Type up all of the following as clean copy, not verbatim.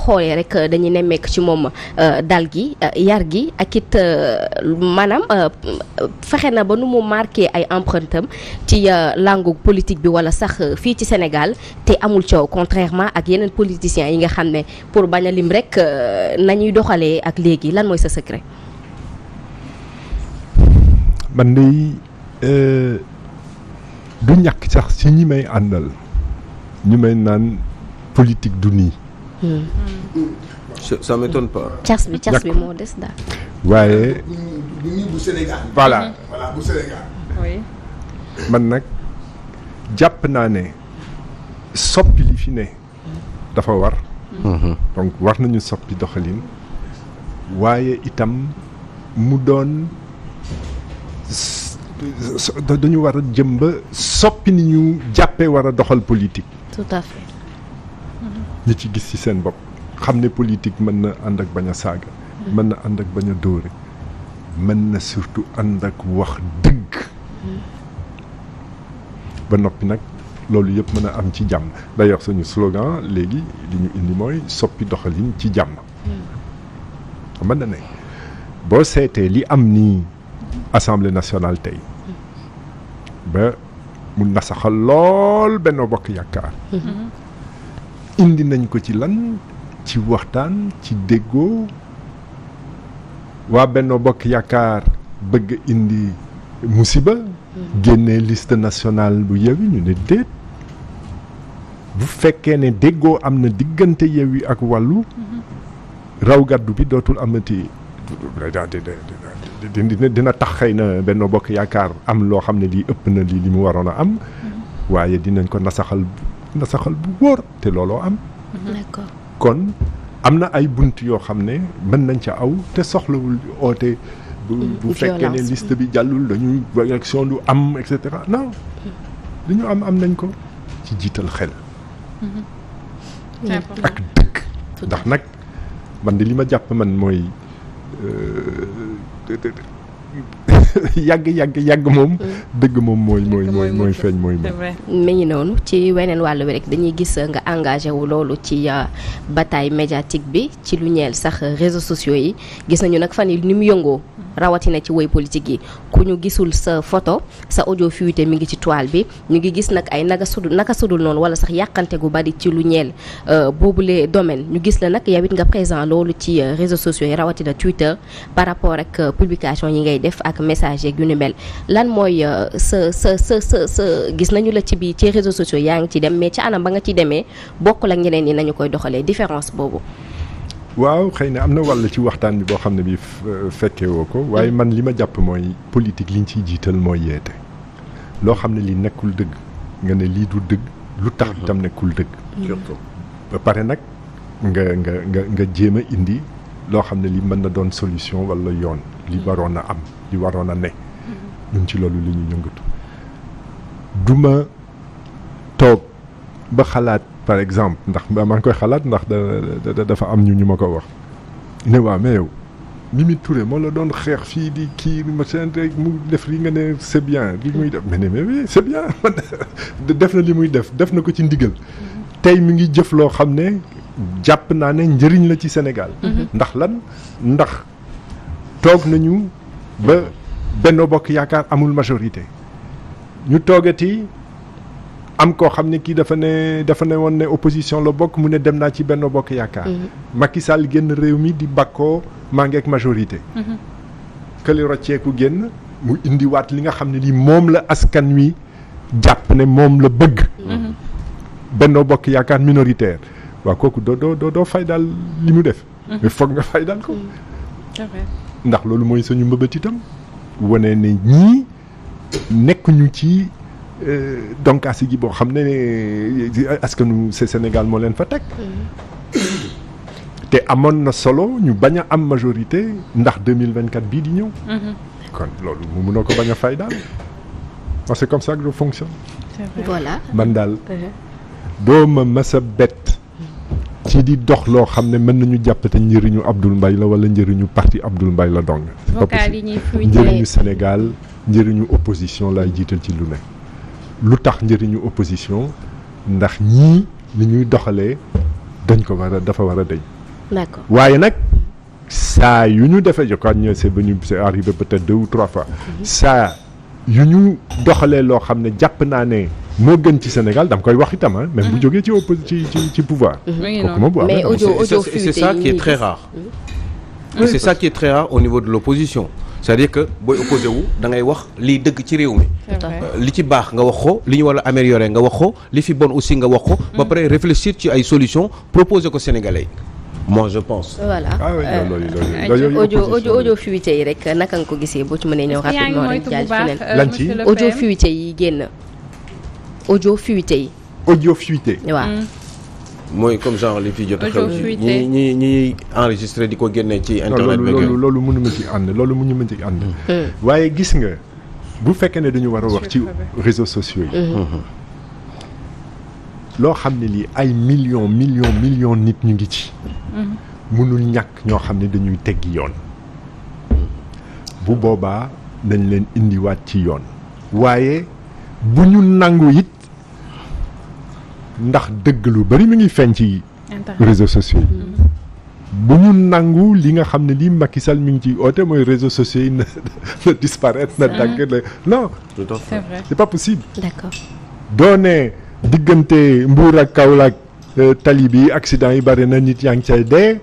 xoolee rek dañuy nemmeek ci moom dal gi yar gi ak it maanaam fexe na ba nu mu marqué ay empreinte am ci langue politique bi wala sax fii ci Sénégal te amul coow contrairement ak yeneen politiciens yi nga xam ne pour bañ a lim rek nañuy doxalee ak léegi lan mooy sa secret. man de du ñàkk sax ci ñi may àndal ñu may naan politique du nii. ça m'étonne pas. cas bi moo des daal. waaye. du nii bu Sénégal. voilà bu Sénégal. oui. man nag jàpp naa ne soppi li fi ne dafa war. donc war nañu soppi doxalin waaye itam mu doon dañu war a jëm ba soppi ni ñu jàppee war a doxal politique. tout à fait. ñi ci gis ci seen bopp xam ne politique mën na ànd ak bañ a saaga. mën na ànd ak bañ a dóore. mën na surtout ànd ak wax dëgg. ba noppi nag loolu yëpp mën a am ci jàmm d'ailleurs suñu slogan léegi li ñu indi mooy soppi doxalin ci jàmm. mën na ne boo seetee li am nii assemblée nationale tey ba mu nasaxal lool Benno Bokk Yaakaar. indi nañ ko ci lan ci waxtaan ci déggoo waa Benno Bokk Yaakaar bëgg indi musiba. génnee liste nationale bu Yewwi ñu ne déet bu fekkee ne déggoo am na diggante Yewwi ak Wallu raw gàddu bi dootul amati dina tax xëy na Benno Bokk Yaakaar am loo xam ne lii ëpp na li mu waroon a am waaye dinañ ko nasaxal bu wóor te looloo am. d'accord kon am na ay bunt yoo xam ne mën nañ ca aw te soxlawul oote. bu fekkee ne liste bi jàllul dañuy élection du am et cetera non li ñu am nañ ko ci jiital xel. ak dëgg. ndax nag man de li ma jàpp man mooy yàgg moom. dëgg moom mooy feeñ mooy moom. mi ngi noonu ci weneen wàllu wi rek dañuy gis nga engagé wu loolu ci bataille médiatique bi ci lu ñeel sax réseaux sociaux yi gis nañu nag fan yi ni mu yëngoo. rawatina ci woy politique yi ku ñu gisul sa photo sa audio fuité mi ngi ci toile bi ñu ngi gis nag ay naka sudul noonu wala sax yàqante gu bari ci lu ñeel boobule domaine ñu gis la nag yow it nga présent loolu ci réseaux sociaux yi rawatina Twitter par rapport ak publication yi ngay def ak message yeeg yu ni mel lan mooy sa gis nañu la ci biir ci réseaux sociaux yaa ngi ci dem mais ci anam ba nga ci demee bokkul ak ñeneen ñi nañu koy doxalee différence boobu. waaw xëy na am na wàll ci waxtaan bi boo xam ne bi fekkee woo ko waaye man li ma jàpp mooy politique liñ ciy jiital mooy yeete loo xam ne li nekkul dëgg nga ne lii du dëgg lu tax itam nekkul dëgg surtout ba pare nag nga jéem a indi loo xam ne li mën na doon solution wala yoon li waroon a am li waroon a ne ñun ci loolu li ñu yëngatu duma toog ba xalaat par exemple ndax maa ngi koy xalaat ndax dafa am ñu ma ko wax ne waa mais yow Mimi Touré moo la doon xeex fii di kii ma seen rek mu def li nga ne c'est bien li muy def mais oui c'est bien def na li muy def na ko ci ndigal tey mi ngi jëf loo xam ne jàpp naa ne njëriñ la ci Sénégal ndax lan ndax toog nañu ba Benno Bokk Yaakaar amul majorité ñu toogati am koo xam ne kii dafa ne woon ne opposition la bokk mu ne dem naa ci Benno Bokk Yaakaar. Macky Sall génn réew mi di bakkoo maa ngi ak majorité. këli rocceeku génn mu indiwaat li nga xam ne lii moom la askan wi jàpp ne moom la bëgg. Benno Bokk Yaakaar minoritaire waaw kooku doo fay daal li mu def. mais foog nga fay daal ko. ndax loolu mooy suñu mbëbët itam wane ne ñii nekkuñu ci. donkaasi gi boo xam ne askanu Sénégal moo leen fa teg te amoon na solo ñu bañ a am majorité ndax 2024 bii di ñëw kon loolu mu mënoo ko bañ a fay daal c'est comme ça que je fonctionne voilà man daal doo ma mës a bett ci di dox loo xam ne mën nañu jàpp te njëriñu Abdoul Mbaye la wala njëriñu parti Abdoul Mbaye la dong c'est pas possible njëriñu Sénégal njëriñu opposition laay jiital ci lu ne lu tax njëriñu opposition ndax ñii li ñuy doxalee dafa war a deñ. d'accord waaye nag saa yu ñu defee je crois que c'est arrivé peut-être 2 ou 3 fois. saa yu ñu doxalee loo xam ne jàpp naa ne moo gën ci Sénégal dama koy wax itam ah. même bu jógee ci pouvoir. kooku moom bu amee mais audio c'est ça qui est très rare. C'est ça qui est très rare au niveau de l'opposition. C'est-à-dire que booy opposé wu da ngay wax liy dëgg ci réew mi. li ci baax nga wax ko li ñu war a améliorer nga wax ko li fi bon aussi nga wax ko. ba pare réfléchir ci ay solutions proposer ko Sénégalais. Moi je pense. voilà loolu audio fuité yi rek naka nga ko gisee boo ci mënee ñëw rapidement rek jaaj feneen lan ci audio fuité yi génn audio fuité yi. audio fuité. waaw. mooy comme genre li fi jot a xew ñi enregistré di ko génne ci internet bi. loolu mënu ma ci ànd. waaye gis nga bu fekkee ne dañu war a wax ci réseaux sociaux yi. loo xam ne lii ay millions nit ñu ngi ci. mënul ñàkk ñoo xam ne dañuy teggi yoon. bu boobaa dañ leen indiwaat ci yoon. waaye bu ñu nangu it ndax dëgg lu bari mi ngi feeñ ci réseaux sociaux yi. bu ñu nangu li nga xam ne lii Macky Sall mi ngi ciy oote mooy réseaux sociaux yi na disparaître na dagg non. c'est vrai c'est pas possible. d'accord. doone diggante Mbour ak Kaolack tali bi accident yi bari na nit yaa ngi cay dee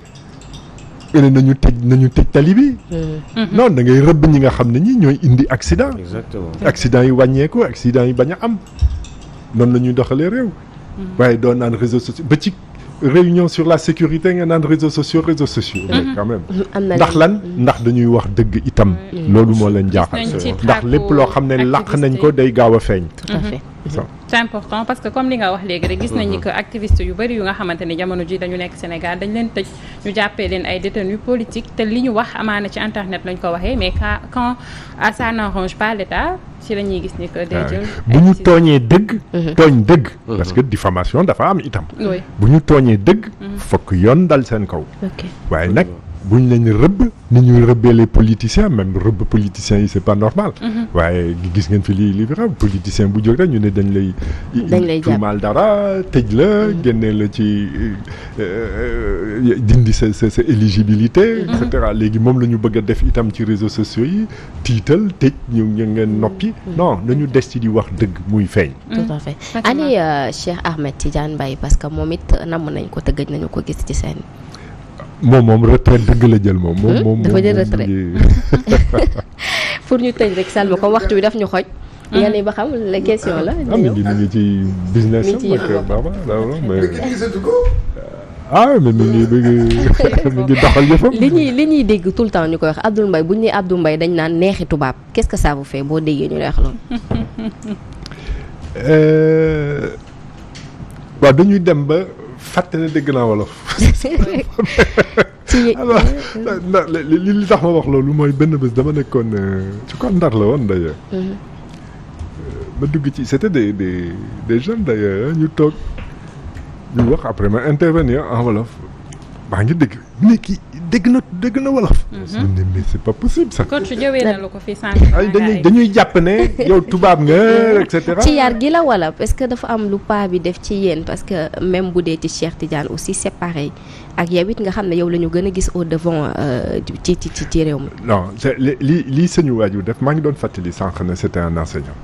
nañu tëj tali bi. non da ngay rëbb ñi nga xam ne ñi ñooy indi accident. exactement accident yi wàññeeku accident yi bañ a am noonu la ñuy doxalee réew. waaye doon naan réseaux sociaux ba ci réunion sur la sécurité nga naan réseaux sociaux quand même. ndax lan ndax dañuy wax dëgg itam. loolu moo leen jaaxal. ndax lépp loo xam ne làq nañ ko day gaaw a feeñ. tout à fait. c'est important parce que comme li nga wax léegi rek gis nañu que activiste yu bari yu nga xamante ne jamono ji dañu nekk Sénégal dañ leen tëj ñu jàppee leen ay détenus politiques te li ñu wax amaana ci internet lañ ko waxee mais quand ça n'arrange pas l'État ci la ñuy gis ni que day jël bu ñu tooñee dëgg tooñ dëgg parce que diffamation dafa am itam bu ñu tooñee dëgg fokk yoon dal seen kaw waaye nag buñ leen rëbb ni ñuy rëbbee les politiciens même rëbb politiciens yi c'est pas normal. waaye gis ngeen fi li fi xam politicien bu jóg rek ñu ne dañ lay tuumaal dara tëj la génne la ci dindi sa éligibilité. et cetera léegi moom la ñu bëgg a def itam ci réseaux sociaux yi tiital tëj ñu ngeen noppi. non nañu des ci di wax dëgg muy feeñ. tout à fait ani Cheikh Ahmed Tidiane Mbaye parce que moom it namm nañ ko te gëj nañu ko gis ci seen. moom retraite dëgg la jël moom. dafa jël retraite pour ñu tëj rek Salma comme waxtu bi daf ñu xoj. yal ba xam la question la. mi ngi ci business am ak baba mais mi ngi doxal yëfam. li ñuy dégg tout le temps ñu koy wax Abdoul Mbaye bu ñu nee Abdoul Mbaye dañ naan neexi tubaab qu'est-ce que ça vous fait boo déggee ñu lay wax loolu. waaw dañuy dem ba. fàtte ne dégg naa wolof. alors li tax ma wax loolu mooy benn bés dama nekkoon ci ko Ndar la woon d'ailleurs. ma dugg ci c'était des jeunes d'ailleurs ñu toog ñu wax après ma intervenir en wolof maa ngi dégg mais kii dégg na wolof. mais c'est pas possible ça. coach jëwee na la ko fi sànq. dañuy jàpp ne yow tubaab nga et cetera. ci yar gi la wala parce que dafa am lu paa bi def ci yéen parce que même bu dee ci Cheikh Tidiane aussi c'est pareil ak yow it nga xam ne yow la ñu gën a gis au devant ci réew mi. non c'est li suñu waajur def maa ngi doon fàttali sànq ne c'était un enseignant.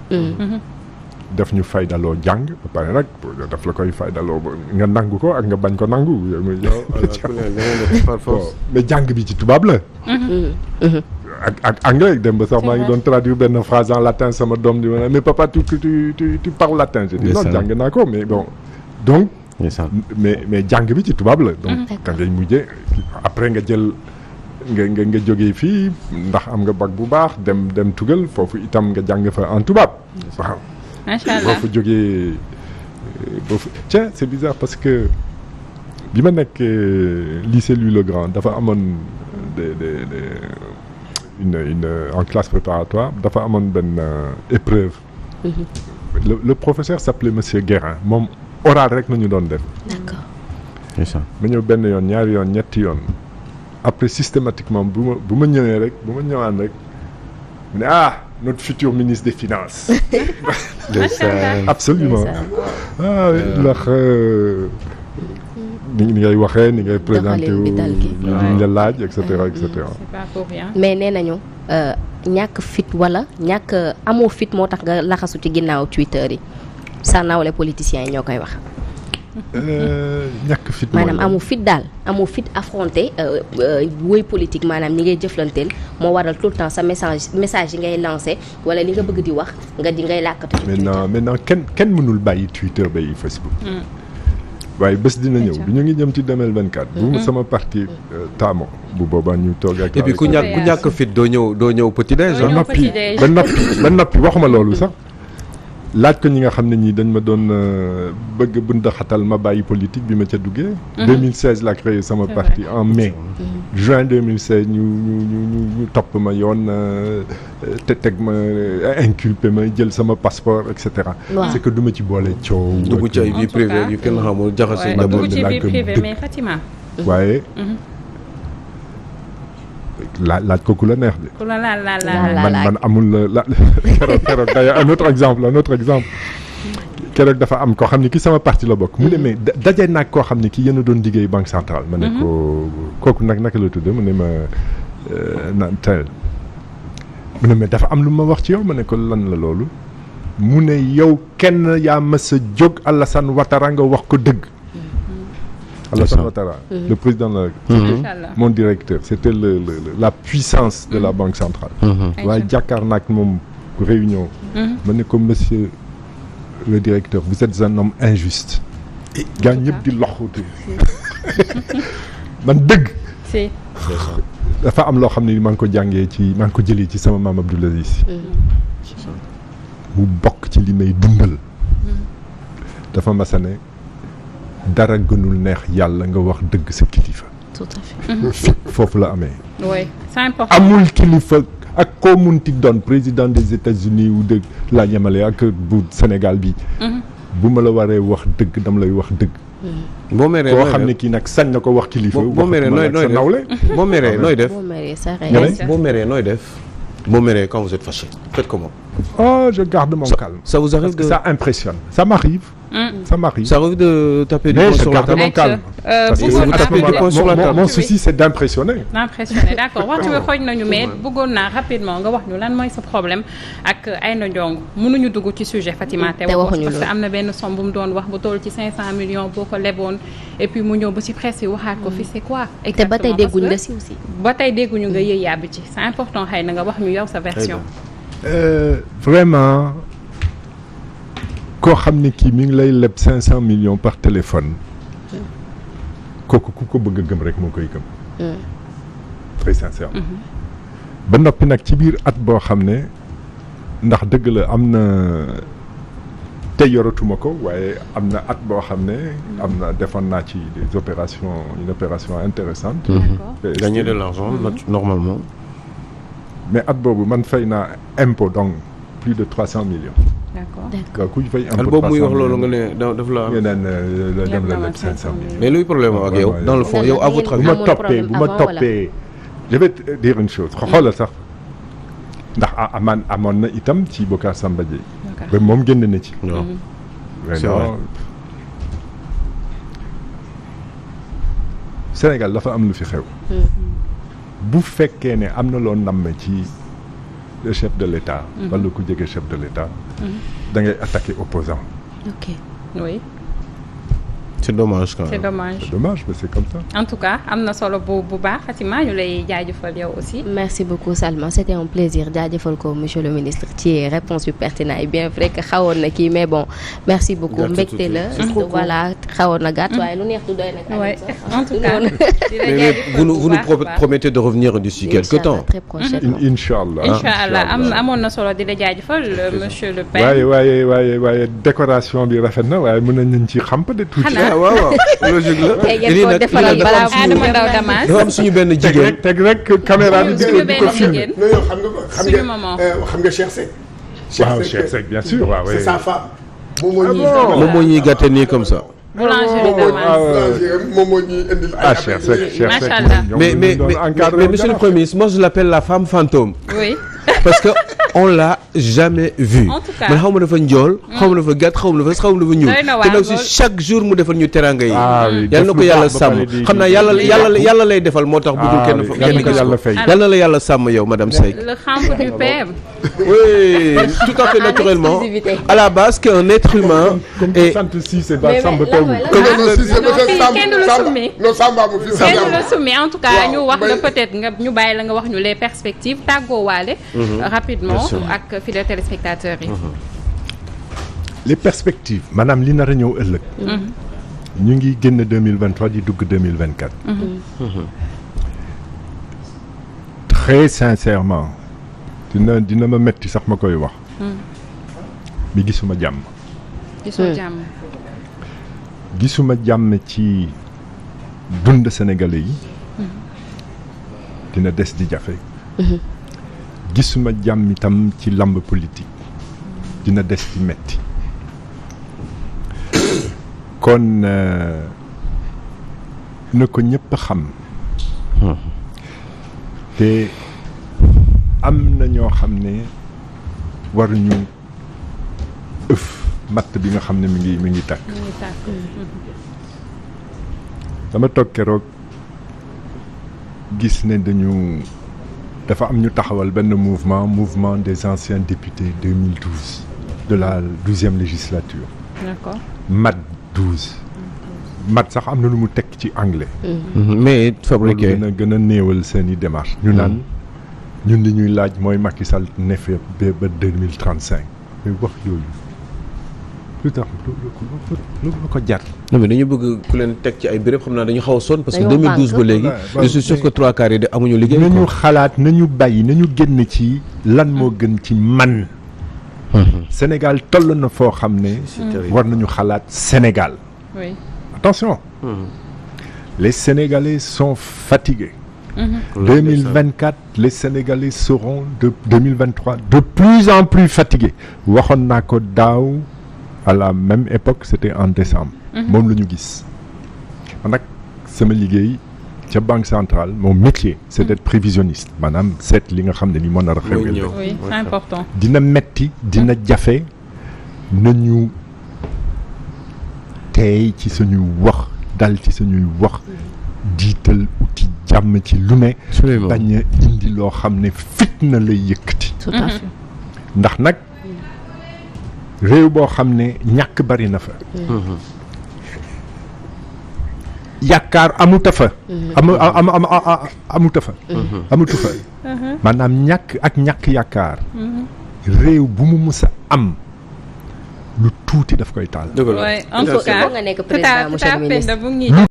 daf ñu faydaloo jàng ba pare nag daf la koy faydaloo nga nangu ko ak nga bañ ko nangu. mais jàng bi ci tubaab la. ak anglais dem ba sax maa ngi doon traduire benn phrase en latin sama doom di ma mais papa tu parles latin. je dis non jàng naa ko mais bon donc. mais jàng bi ci tubaab la. donc da ngay mujjee après nga jël nga jógee fii ndax am nga bac bu baax dem tugal foofu itam nga jàng fa en tubaab waaw. macha allah boo fa jógee tiens c'est bizarre parce que bi ma nekk lycée Louis le Grand dafa amoon une en classe préparatoire dafa amoon benn épreuve. le professeur s'appelait monsieur Guérin moom oral rek nañu doon def. d'accord. ma ñëw benn yoon ñaari yoon ñetti yoon après systématiquement bu ma ñëwee rek bu ma ñëwaan rek mu ne notre futur ministre des Finances. Absolument. ndax ni ngay waxee ni ngay présenté wu bi dal gi. li ñu la laaj et cetera et cetera. c'est pas pour rien. mais nee nañu ñàkk fit wala ñàkk amoo fit moo tax nga laxasu ci ginnaaw Twitter yi sa nawle politiciens yi ñoo koy wax. ñàkk fit maanaam amu fit daal amu fit affronté woy politique maanaam ñi ngay jëflanteel moo waral tout le temps sa message yi ngay lancé wala li nga bëgg di wax nga di ngay làkkatu ci Twitter. maintenant kenn mënul bàyyi Twitter bàyyi Facebook. waaye bés dina ñëw bi ñu ngi jëm ci 2024. bu mu sama parti taamo bu boobaa ñu toog ak. et puis ku ñàkk fit doo ñëw petit déj. ba noppi waxuma loolu sax. laaj ko ñi nga xam ne ñii dañ ma doon bëgg bundaxatal ma bàyyi politique bi ma ca duggee. 2016 la créé sama parti en mai. juin 2016 ñu topp ma yoon te teg ma inculpé ma jël sama passeport et cetera. c'est que du ma ci boole coow. dugg ci ay vie privée yu kenn xamul jaxase. dugg ci vie privée mais Fatima. waaye. laaj ko ku la neex de. ku la laaj man amul la keroog d'ailleurs un autre exemple keroog dafa am koo xam ne ki sama parti la bokk. mu ne mais daje naag koo xam ne ki yéen a doon liggéey banque centrale. ma ne ko kooku naka la tudd mu ne ma naan teel. mu ne mais dafa am lu ma wax ci yow ma ne ko lan la loolu. mu ne yow kenn yaa mas a jóg Alassane Ouattara nga wax ko dëgg. Alassane Ouattara, le président de la mon directeur, c'était la puissance de la Banque centrale. waaye jàkkaar naag moom réunion. ma ne ko monsieur le directeur, vous êtes un homme injuste. gaa ñëpp di loxuti. man dëgg. dafa am loo xam ne maa ngi ko jàngee maa ngi ko jëlee ci sama maam Abdoul Aziz. mu bokk ci li may dundal. dafa masane. dara gënul neex yàlla nga wax dëgg sa kilifa. tout à fait. foofu la amee. oui c'est important. amul kilifa ak koo munti doon président des États-Unis ou de la ñamale ak bu Sénégal bi. bu ma la waree wax dëgg dama lay wax dëgg. boo meree koo xam ne kii nag sañ na ko wax kilifa. boo meree nooy def boo meree nooy def. boo meree nooy def. boo meree quand vous êtes fâché faites comment. oh je garde mon calme. ça vous arrive parce que ça impressionne. ça m'arrive. Ça arrive de taper du poing sur la table. Parce que vous tapez du poing sur la table. Mon souci c'est d'impressionner. D'accord waxtu bi xooj nañu mais bëggoon naa rapidement nga wax ñu lan mooy sa problème ak Aïda Ndiongue mënuñu dugg ci sujet Fatima te waxuñu parce que am na benn somme bu mu doon wax bu toll ci 500 millions boo ko leboon et puis mu ñëw ba ci presse yi waxaat ko fi c'est quoi exactement. te ba tey dégguñu la si aussi. ba tey dégguñu nga yëy yàbbi ci c'est important xëy na nga wax ñu yow sa version. Vraiment. koo xam ne kii mi ngi lay leb 500 millions par téléphone. kooku ku ko bëgg a gëm rek moo koy gëm. très sincère. ba noppi nag ci biir at boo xam ne ndax dëgg la am na te yoratuma ko waaye am na at boo xam ne am na defoon naa ci des opérations une opération intéressante. gagner de l'argent normalement. mais at boobu man fay naa impôt donc plus de 300 millions. d'accord ku ñu fay impôt boobu muy wax loolu nga ne daf la. nga naan dem la leb 500 millions. mais luy problème ak yow dans le fond yow à votre avis. bu ma toppee je vais te dire une chose xoolal sax ndax amoon na itam ci Bocar Samba Dièye. ba moom génn na ci. c'est vrai. Sénégal dafa am lu fi xew. bu fekkee ne am na loo namm ci le chef de l'État. wala ku jege chef de l'État. da ngay attaquer opposant. ok oui. c'est dommage quand même. c'est dommage. C'est dommage mais c'est comme ça. En tout cas am na solo bu baax Fatima ñu lay jaajëfal yow aussi. merci beaucoup Salma c'était un plaisir jaajëfal ko monsieur le ministre ci réponse yu pertinent yi bien vrai que xawoon na kii mais bon merci beaucoup mbégte la voilà xawoon na gàtt waaye lu neex du doy nag. ouais en tout cas. mais vous nous promettez de revenir d'ici quelque temps. très prochainement Inch'Allah. amoon na solo di la jaajëfal monsieur le père. waaye décoration bi rafet na waaye mën nañ ci xam de tuuti. waaw logique la. dafa am suñu benn jigéen teg rek caméra bi di ko filmer. non yow xam nga Cheikh Seck. waaw Cheikh Seck bien sûr waaw. c'est sa femme. moom moo ñuy gàtte nii comme ça. boulangerie Damas. moom moo ñuy indil ay Cheikh Seck macha allah. mais monsieur le Premier ministre moi je l'appelle la femme fantôme. oui. parce que on l'a jamais vu. En tout cas man xaw ma dafa njool. xaw ma dafa gàtt xaw ma dafa ñuul. te nag si chaque jour mu defal ñu teranga yi. yal na ko yàlla sàmm xam naa yàlla lay defal moo tax bëggul kenn gis ko. yal na la yàlla sàmm yow madame Seck. le camp du PM. oui tout à fait naturellement à la base qu'un être humain. et en tout cas ñu wax la peut-être nga ñu bàyyi la nga wax ñu les perspectives tàggoo waale rapidement ak fidèles téléspectateurs yi. les perspectives maanaam li nar a ñëw ëllëg. ñu ngi génn 2023 di dugg 2024. très sincèrement dina ma metti sax ma koy wax. mi gisuma jàmm. gisuma jàmm ci dund sénégalais yi. dina des di jafe. gisuma jàmm itam ci lamb politique dina des di metti kon na ko ñëpp xam. te am na ñoo xam ne waruñu ëf matt bi nga xam ne mi ngi tàkk. dama toog keroog gis ne dafa am ñu taxawal benn mouvement des anciens députés 2012 de la 12e législature. D'accord. MAD 12. MAD sax am na lu mu teg ci anglais. mais fabriqué gën a néewal seen i démarche ñu naan ñun li ñuy laaj mooy Macky Sall ne fi ba 2035 mais wax yooyu lu tax lu ko jar. non mais dañu bëgg ku leen teg ci ay béréb xam naa dañu xaw a sonn parce que 2012 ba léegi je suis sûr que 3/4 yi de amuñu liggéey. nañu xalaat nañu bàyyi nañu génn ci lan moo gën ci man. Sénégal toll na foo xam ne. war nañu xalaat Sénégal. Oui. Attention. Les Sénégalais sont fatigués. 2024 les Sénégalais seront de 2023 de plus en plus fatigués. waxoon naa ko daaw à la même époque c'était en décembre. moom la ñu gis. man nag sama liggéey ca banque centrale mon métier c'est d'être prévisionniste maanaam seet li nga xam ne ni moo nar a xew. oui c'est important. dina metti dina jafe nañu tey ci suñuy wax dal ci suñuy wax jiital uti jàmm ci lu ne. bañ a indi loo xam ne fitna lay yëkkati. tout à fait. ndax nag réew boo xam ne ñàkk bari na fa. yaakaar amuta fa. amuta fa. amutu fa. maanaam ñàkk yaakaar. réew bu mu mus a am lu tuuti daf koy taal. en tout cas nga nekk président monsieur le ministre.